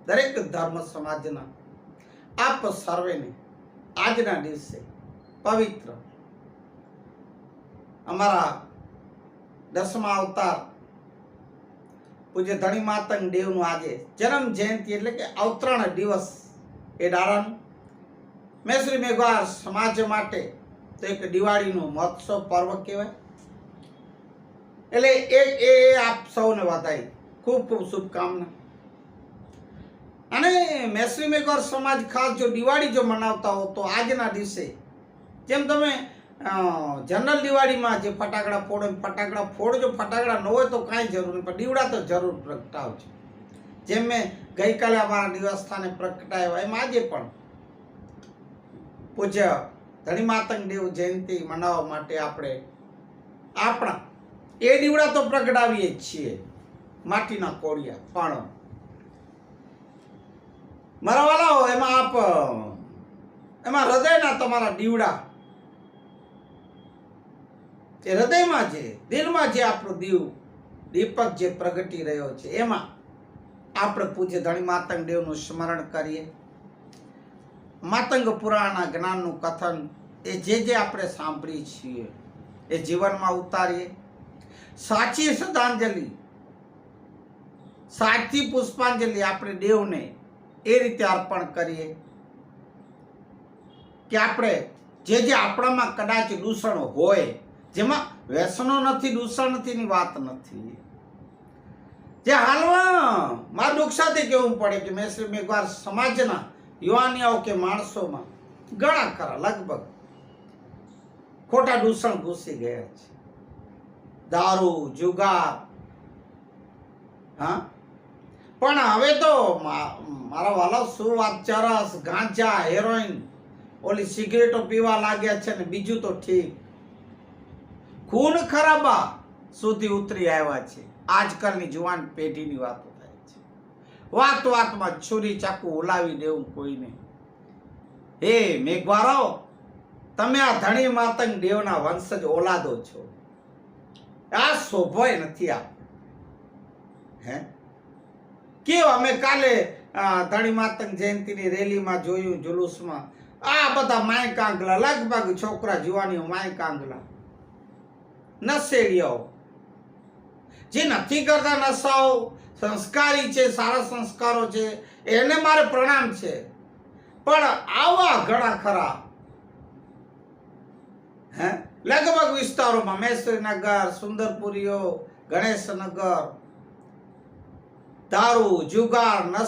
દરેક ધર્મ સમાજના આપ સર્વેને આજના દિવસે પવિત્ર અમારા 10મા અવતાર પૂજ્ય ધણી માતંગ દેવનું આજે જન્મ જયંતિ એટલે કે અવતરણ દિવસ એ દાડાનું મેશ્રી મેઘવાર સમાજ માટે તો એક દિવાળીનું મહોત્સવ પર્વ કહેવાય. એટલે એ આપ સૌને વધાઈ ખૂબ ખૂબ શુભકામના. અને મેશ્રી મેઘવાર સમાજ ખાસ જો દિવાળી જો મનાવતા હો તો આજના દિવસે જેમ તમે જનરલ દિવાળીમાં જે ફટાકડા ફોડો ફટાકડા ન હોય તો કાંઈ જરૂર નહીં, પણ દીવડા તો જરૂર પ્રગટાવજો. જેમ મેં ગઈકાલે અમારા નિવાસસ્થાને પ્રગટાવ્યા એમ આજે પણ પૂજ્ય ધણી માતંગ દેવ જયંતિ મનાવવા માટે આપણે આપણા એ દીવડા તો પ્રગટાવીએ જ છીએ, માટીના કોળિયા. પણ મારા વાલાઓ એમાં હૃદયના તમારા દીવડા, એ હૃદયમાં જે દિલમાં જે આપણો દીપક જે પ્રગટી રહ્યો છે એમાં આપણે પૂજ્ય ધણી માતંગ દેવનું સ્મરણ કરીએ. માતંગ પુરાણના જ્ઞાનનું કથન એ જે આપણે સાંભળીએ છીએ એ જીવનમાં ઉતારીએ. સાચી શ્રદ્ધાંજલિ, સાચી પુષ્પાંજલિ આપણે દેવને એ રીતે અર્પણ કરીએ કે આપણે જે આપણામાં કદાચ દૂષણ હોય, જેમાં વ્યસનો નથી, દૂષણ નથી ની વાત નથી, જે હાલમાં મારા દુઃખ સાથે કહેવું પડે કે મેશ્રી મેઘવાર સમાજના યુવાનીઓ કે માણસોમાં ઘણા ખરા લગભગ ખોટા દૂષણ ઘૂસી ગયા છે. દારૂ, જુગાર, હા, પણ હવે તો મારા વાલા શું વાત, ચરસ, ગાંજા, હેરોઈન, ઓલી સિગરેટો પીવા લાગ્યા છે ને બીજું તો ઠીક, ખૂન ખરાબા સુધી ઉતરી આવ્યા છે. આજકાલની જુવાન પેઢીની વાતો થાય છે. વાતમાં છુરી ચાકુ ઉલાવી દેવું કોઈને. હે મેઘવારો, તમે આ ધણી માતંગ દેવના વંશજ ઓલાદો છો, આ શોભોય નથી. આ હે કેવું અમે કાલે ધણી માતંગ જયંતિની રેલીમાં જોયું, જુલુસમાં આ બધા માય કાંગલા, લગભગ છોકરા જુવાનીઓ માય કાંગલા, નશેડીઓ જે નથી કરતા નશાઓ, સંસ્કારી છે, સારા સંસ્કારો છે, એને મારે પ્રણામ છે. પણ આવા ઘણા ખરા હે લગભગ વિસ્તારોમાં મેશ્રીનગર, સુંદરપુરીઓ, ગણેશનગર દારૂ, જુગાર, નશા